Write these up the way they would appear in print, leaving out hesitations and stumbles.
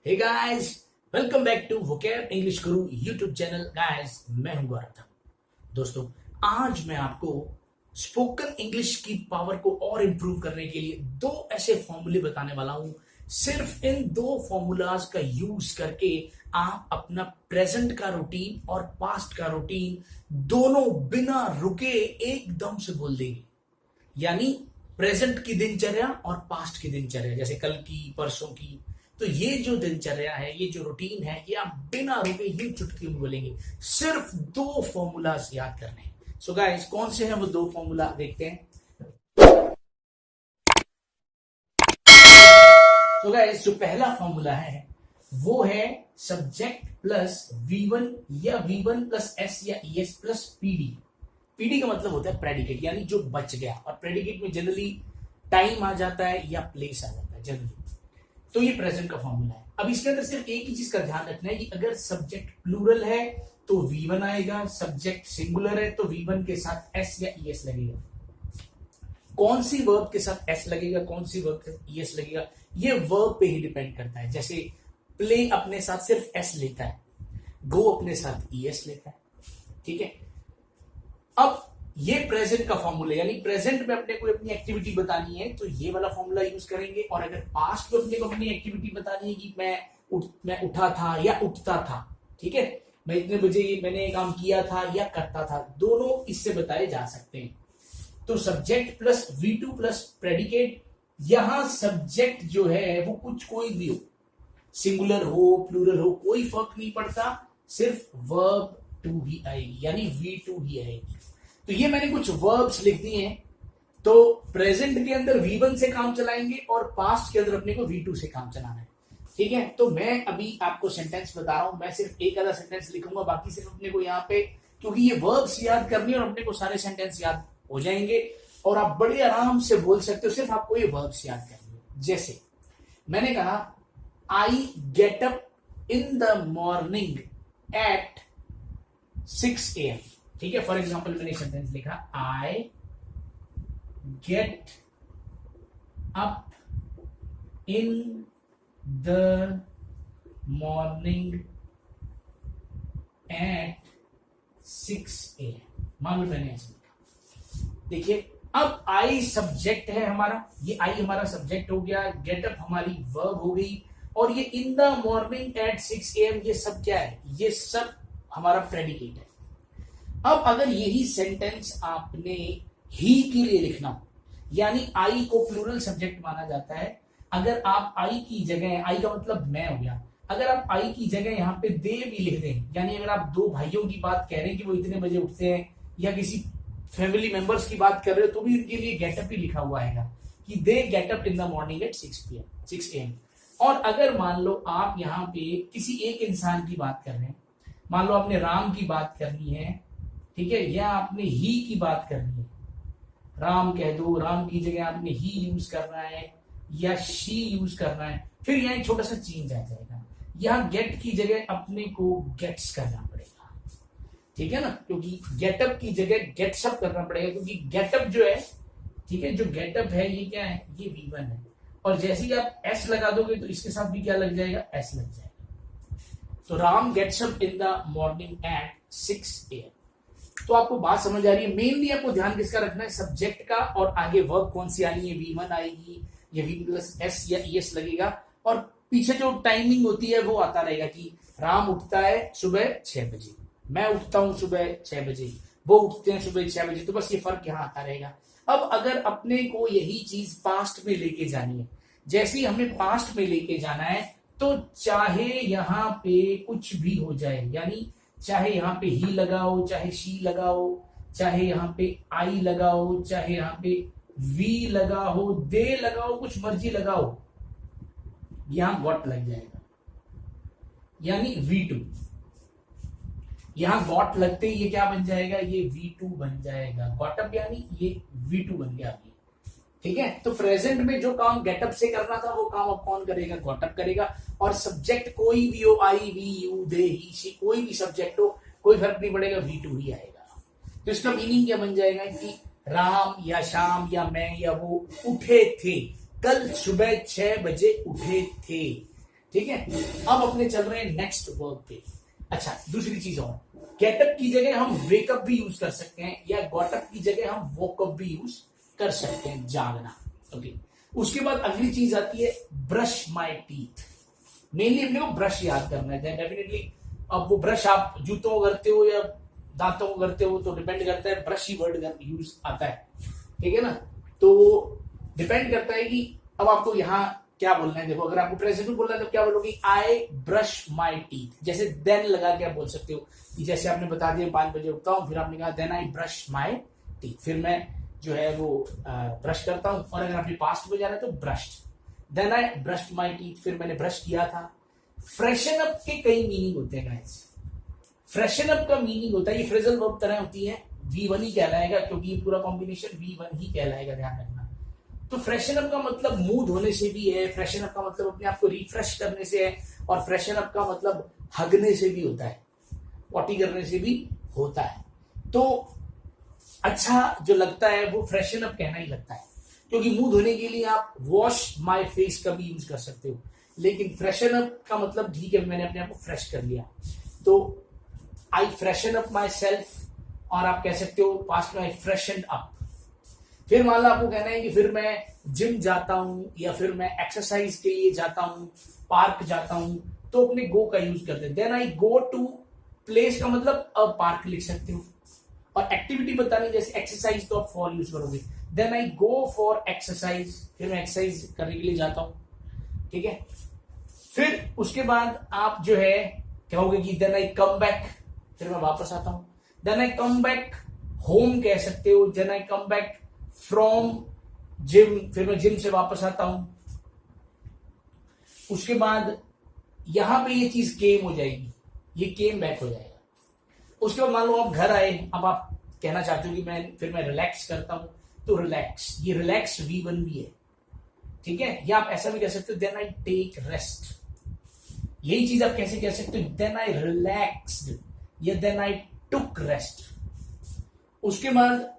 Hey guys, welcome back to vocab English Guru YouTube channel. Guys, मैं हूं गौरव। दोस्तों, आज मैं आपको स्पोकन इंग्लिश की पावर को और इंप्रूव करने के लिए दो ऐसे फॉर्मूले बताने वाला हूं। सिर्फ इन दो फॉर्मूलाज का यूज करके आप अपना प्रेजेंट का रूटीन और पास्ट का रूटीन दोनों बिना रुके एकदम से बोल देंगे। यानी प्रेजेंट की दिनचर्या और पास्ट की दिनचर्या, जैसे कल की, परसों की। तो ये जो दिनचर्या है, ये जो रूटीन है, ये आप बिना रुके ही चुटकी में बोलेंगे। सिर्फ दो फॉर्मूलाज याद करने हैं। सो गाइस, कौन से हैं वो दो फॉर्मूला, देखते हैं। सो गाइस, जो पहला फॉर्मूला है वो है सब्जेक्ट प्लस V1 या V1 प्लस S या ES प्लस PD। पीडी का मतलब होता है प्रेडिकेट, यानी जो बच गया। और प्रेडिकेट में जनरली टाइम आ जाता है या प्लेस आ जाता है जनरली। तो ये प्रेजेंट का फॉर्मूला है। अब इसके अंदर सिर्फ एक ही चीज का ध्यान रखना है कि अगर सब्जेक्ट प्लूरल है तो V1 आएगा, सब्जेक्ट सिंगुलर है तो V1 के साथ S या ES लगेगा। कौन सी वर्ब के साथ S लगेगा, कौन सी वर्ब के साथ ES लगेगा, ये वर्ब पे ही डिपेंड करता है। जैसे प्ले अपने साथ सिर्फ S लेता है, गो अपने साथ ES लेता है। ठीक है। अब ये प्रेजेंट का फॉर्मूला, यानी प्रेजेंट में अपने को अपनी एक्टिविटी बतानी है तो ये वाला फॉर्मूला यूज करेंगे। और अगर पास्ट में अपने को अपनी एक्टिविटी बतानी है कि मैं उठा था या उठता था, ठीक है, मैं इतने बजे मैंने काम किया था या करता था, दोनों इससे बताए जा सकते हैं। तो subject plus V2 plus predicate. यहां सब्जेक्ट जो है वो कुछ कोई भी हो, सिंगुलर हो, प्लूरल हो, कोई फर्क नहीं पड़ता, सिर्फ वर्ब टू ही आएगी, यानी V2 ही आएगी। तो ये मैंने कुछ वर्ब्स लिख दिए हैं। तो प्रेजेंट के अंदर V1 से काम चलाएंगे और पास्ट के अंदर अपने को V2 से काम चलाना है। ठीक है। तो मैं अभी आपको सेंटेंस बता रहा हूं, मैं सिर्फ एक आधा सेंटेंस लिखूंगा, बाकी सिर्फ अपने को यहाँ पे, क्योंकि ये वर्ब्स याद करनी है और अपने को सारे सेंटेंस याद हो जाएंगे और आप बड़े आराम से बोल सकते हो। सिर्फ आपको ये वर्ब्स याद करनी है। जैसे मैंने कहा, I get up in the morning at 6 AM। ठीक है। फॉर एग्जाम्पल मैंने सेंटेंस लिखा, I get up in the morning at 6 AM। मान लो मैंने ऐसे लिखा। देखिए, अब आई सब्जेक्ट है हमारा, ये आई हमारा सब्जेक्ट हो गया, गेट अप हमारी वर्ब हो गई, और ये in the morning at 6 AM ये सब क्या है, ये सब हमारा प्रेडिकेट है। अब अगर यही सेंटेंस आपने ही के लिए लिखना हो, यानी आई को प्लूरल सब्जेक्ट माना जाता है, अगर आप आई की जगह, आई का मतलब मैं हो गया, अगर आप आई की जगह यहाँ पे दे भी लिख दें, यानी अगर आप दो भाइयों की बात कह रहे हैं कि वो इतने बजे उठते हैं, या किसी फैमिली मेंबर्स की बात कर रहे हो, तो भी उनके लिए गेटअप ही लिखा हुआ है कि they get up in the morning at 6 AM। और अगर मान लो आप यहाँ पे किसी एक इंसान की बात कर रहे हैं, मान लो आपने राम की बात करनी है, ठीक है, या आपने ही की बात करनी है, राम कह दो, राम की जगह आपने ही यूज करना है या शी यूज करना है, फिर यहाँ एक छोटा सा चेंज आ जाएगा। यहाँ गेट की जगह अपने को गेट्स करना पड़ेगा। ठीक है ना, क्योंकि गेटअप की जगह गेट्सअप करना पड़ेगा, क्योंकि गेटअप जो है, ठीक है, जो गेटअप है ये क्या है, ये V1 है। और जैसे ही आप S लगा दोगे तो इसके साथ भी क्या लग जाएगा, S लग जाएगा। तो Ram gets up in the morning at 6 AM। तो आपको बात समझ आ रही है। मेनली आपको ध्यान किसका रखना है, सब्जेक्ट का, और आगे वर्ब कौन सी आनी है, V1 आएगी या V प्लस S या ES लगेगा, और पीछे जो टाइमिंग होती है वो आता रहेगा कि राम उठता है सुबह 6 बजे, मैं उठता हूं सुबह 6 बजे, वो उठते हैं सुबह 6 बजे। तो बस ये फर्क यहाँ आता रहेगा। अब अगर अपने को यही चीज पास्ट में लेके जानी है, जैसे ही हमें पास्ट में लेके जाना है, तो चाहे यहाँ पे कुछ भी हो जाए, यानी चाहे यहाँ पे ही लगाओ, चाहे शी लगाओ, चाहे यहाँ पे आई लगाओ, चाहे यहाँ पे वी लगाओ, दे लगाओ, कुछ मर्जी लगाओ, यहां गॉट लग जाएगा, यानी V2। यहां गॉट लगते ही ये क्या बन जाएगा, ये V2 बन जाएगा। गॉटअप यानी ये V2 बन गया अभी। ठीक है। तो प्रेजेंट में जो काम गेटअप से करना था वो काम अब कौन करेगा, गॉटअप करेगा। और सब्जेक्ट कोई भी हो, I, we, you, they, he, she, कोई भी सब्जेक्ट हो, कोई फर्क नहीं पड़ेगा, V2 ही आएगा। तो इसका मीनिंग क्या बन जाएगा कि राम या शाम या मैं या वो उठे थे, कल सुबह 6 बजे उठे थे। ठीक है, अब अपने चल रहे हैं नेक्स्ट वर्ब पे। अच्छा, दूसरी चीज और, गेटअप की जगह हम वेकअप भी यूज कर सकते हैं, या गॉटअप की जगह हम वोकअप भी यूज कर सकते हैं, जागना। ओके, उसके बाद अगली चीज आती है ब्रश माय टीथ। मेनली अपने को ब्रश याद करना है डेफिनेटली। अब वो ब्रश आप जूतों को करते हो या दांतों को करते हो तो डिपेंड करता है, ब्रश ही वर्ड यूज आता है, ठीक है ना। तो डिपेंड करता है कि अब आपको यहाँ क्या बोलना है। देखो, अगर आपको प्रेजेंट में बोलना है तो क्या बोलोगे, आई ब्रश माई टीथ। जैसे देन लगा के आप बोल सकते हो कि जैसे आपने बता दिया 5 बजे उठता हूँ, फिर आपने कहा then I brush my teeth, फिर मैं जो है वो ब्रश करता हूँ। और अगर आपने पास्ट में जाना है तो brushed, then I brushed my teeth, फिर मैंने ब्रश किया था। फ्रेशन अप के कई मीनिंग होते हैं गाइस। फ्रेशन अप का मीनिंग होता है, ये फ्रेजल वर्ब तरह होती है, V1 ही कहलाएगा क्योंकि ये पूरा कॉम्बिनेशन V1 ही कहलाएगा, ध्यान रखना। तो फ्रेशन अप का मतलब मुंह धोने से भी है, फ्रेशन अप का मतलब अपने आप को रिफ्रेश करने से है, और फ्रेशन अप का मतलब हगने से भी होता है, पॉटी करने से भी होता है। तो अच्छा जो लगता है वो फ्रेशन अप कहना ही लगता है, क्योंकि मुंह धोने के लिए आप वॉश माय फेस का भी यूज कर सकते हो, लेकिन फ्रेशन अप का मतलब ठीक है मैंने अपने आप को फ्रेश कर लिया, तो आई फ्रेशन अप माई सेल्फ, और आप कह सकते हो पास्ट में आई फ्रेशन अप। फिर मान लो आपको कहना है कि फिर मैं जिम जाता हूं, या फिर मैं एक्सरसाइज के लिए जाता हूं, पार्क जाता हूं, तो अपने गो का यूज करते हैं। Then I go to place का मतलब अ पार्क लिख सकते हो, और एक्टिविटी बतानी जैसे एक्सरसाइज तो आप फॉर यूज करोगे। Then I go for exercise, फिर मैं एक्सरसाइज करने के लिए जाता हूं, ठीक है। फिर उसके बाद आप जो है कहोगे कि देन आई कम बैक, फिर मैं वापस आता हूं। Then I come back home कह सकते हो, then I come back from gym, फिर मैं जिम से वापस आता हूं। उसके बाद यहां पे ये चीज केम हो जाएगी, ये केम बैक हो जाएगा। उसके बाद मान लो आप घर आए, अब आप कहना चाहते हो कि मैं रिलैक्स करता हूं, तो रिलैक्स, ये रिलैक्स V1 भी है, ठीक है। या आप ऐसा भी कह सकते हो देन आई टेक रेस्ट। यही चीज आप कैसे कह सकते हो, देन आई रिलैक्स्ड या देन आई टुक रेस्ट। उसके बाद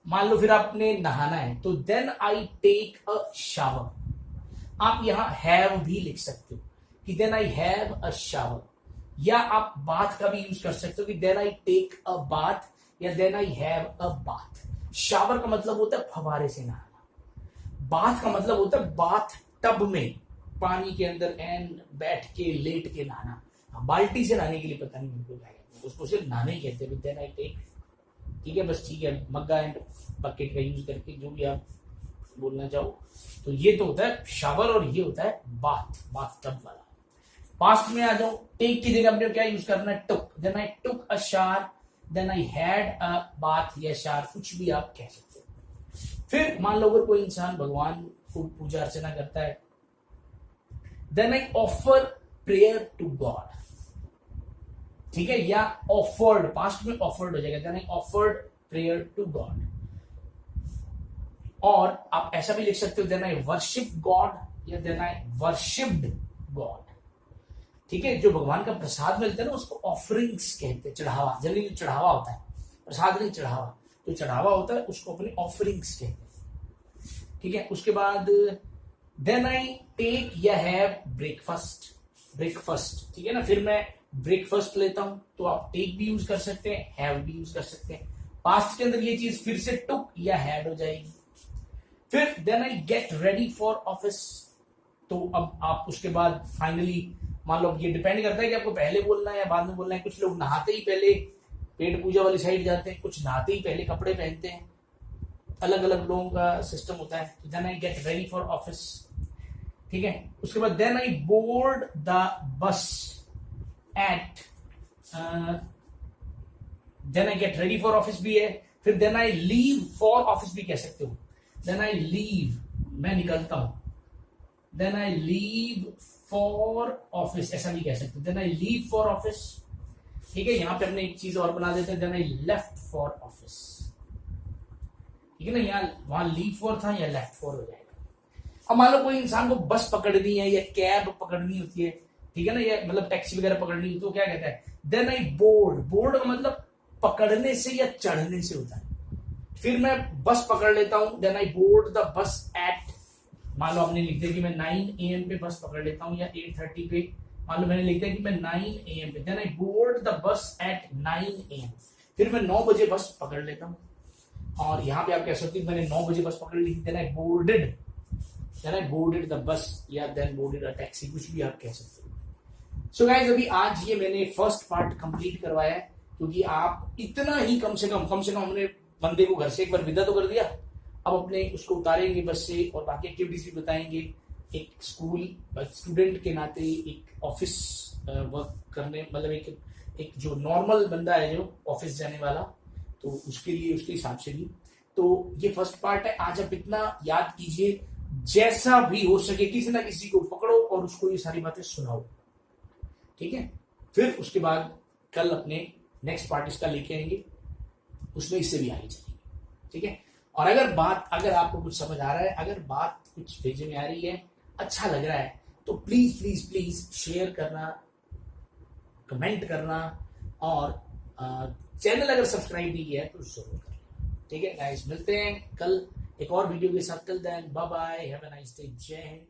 मान लो फिर आपने नहाना है, तो then I take a shower. आप यहां हैव भी लिख सकते हो कि then I have a shower, या आप बाथ का भी यूज कर सकते हो कि then I take a bath या then I have a bath. Shower का मतलब होता है फवारे से नहाना, बाथ का मतलब होता है बाथ टब में पानी के अंदर एंड बैठ के लेट के नहाना। बाल्टी से नहाने के लिए पता नहीं मेरे को क्या कहते हैं, उसको सिर्फ नहाने ही कहते हैं। देन आई टेक, ठीक है, बस ठीक है, मग्गा एंड बकेट का यूज करके जो भी आप बोलना चाहो। तो ये तो होता है शावर और ये होता है बाथ, बाथ टब वाला। पास्ट में आ जाओ, टेक की जगह अपने क्या यूज करना है, took. Then I took a shower, then I had a bath या शावर, कुछ भी आप कह सकते हो। फिर मान लो अगर कोई इंसान भगवान को पूजा अर्चना करता है, then I offer prayer to God, ठीक है, या ऑफर्ड, पास्ट में ऑफर्ड हो जाएगा, then I offered prayer to God. और आप ऐसा भी लिख सकते हो देन आई वर्शिप गॉड या देन आई वर्शिप्ड गॉड, ठीक है। जो भगवान का प्रसाद मिलता है ना उसको ऑफरिंग्स कहते हैं, चढ़ावा। जनरली जो चढ़ावा होता है, प्रसाद नहीं चढ़ावा, जो चढ़ावा होता है उसको अपने ऑफरिंग्स कहते हैं, ठीक है। उसके बाद देन आई टेक या हैव ब्रेकफास्ट, ब्रेकफास्ट, ठीक है ना। फिर मैं ब्रेकफास्ट लेता हूं, तो आप टेक भी यूज कर सकते हैं, हैव भी यूज कर सकते हैं। पास्ट के अंदर ये चीज फिर से टुक या हैड हो जाएगी। फिर then I get ready for office, तो अब आप उसके बाद फाइनली मान लो, ये डिपेंड करता है कि आपको पहले बोलना है या बाद में बोलना है। कुछ लोग नहाते ही पहले पेट पूजा वाली साइड जाते हैं, कुछ नहाते ही पहले कपड़े पहनते हैं, अलग अलग लोगों का सिस्टम होता है। Then I get ready for office, ठीक है। उसके बाद then I board the bus at, then I get ready for office भी है। फिर then I leave for office भी कह सकते हो, देन आई लीव, मैं निकलता हूं, then I leave for office ऐसा भी कह सकते हो, then I leave for office, ठीक है। यहां पे हमने एक चीज और बना देते हैं, then I left for office, ठीक है ना। यहाँ वहां लीव फॉर था या लेफ्ट फॉर हो जाएगा। अब मान लो कोई इंसान को बस पकड़नी है या कैब पकड़नी होती है, ठीक है ना, या मतलब टैक्सी वगैरह पकड़नी होती है, तो क्या कहता है, देन आई बोर्ड। बोर्ड का मतलब पकड़ने से या चढ़ने से होता है। फिर मैं बस पकड़ लेता हूं, then I board the bus at मान लो आपने लिख दिया कि मैं 9 AM पे बस पकड़ लेता हूँ या 8:30 पे, मान लो मैंने लिख दिया कि मैं 9 AM पे, then I board the bus at 9 AM, फिर मैं 9 बजे बस पकड़ लेता हूँ। और यहाँ पे आप कह सकते हैं मैंने 9 बजे बस पकड़ ली, then I boarded the bus या देन बोर्डेड अ टैक्सी, कुछ भी आप कह सकते हो। सो गाइस अभी आज ये मैंने फर्स्ट पार्ट कंप्लीट करवाया है, क्योंकि आप इतना ही कम से कम हमने बंदे को घर से एक बार विदा तो कर दिया, अब अपने उसको उतारेंगे बस से और बाकी एक्टिविटीज भी बताएंगे। एक स्कूल स्टूडेंट के नाते एक ऑफिस वर्क करने, मतलब एक जो नॉर्मल बंदा है जो ऑफिस जाने वाला, तो उसके लिए उसके हिसाब से भी। तो ये फर्स्ट पार्ट है। आज आप इतना याद कीजिए, जैसा भी हो सके किसी ना किसी को पकड़ो और उसको ये सारी बातें सुनाओ, ठीक है। फिर उसके बाद कल अपने नेक्स्ट पार्ट इसका लेके आएंगे, उसमें इससे भी आगे चलेंगे, ठीक है। और अगर आपको कुछ समझ आ रहा है, अगर बात कुछ भेजे में आ रही है, अच्छा लग रहा है, तो प्लीज प्लीज प्लीज शेयर करना, कमेंट करना, और चैनल अगर सब्सक्राइब नहीं किया है तो जरूर करना, ठीक है गाइस। मिलते हैं कल एक और वीडियो के साथ, till then bye bye, have a nice day, जय हिंद।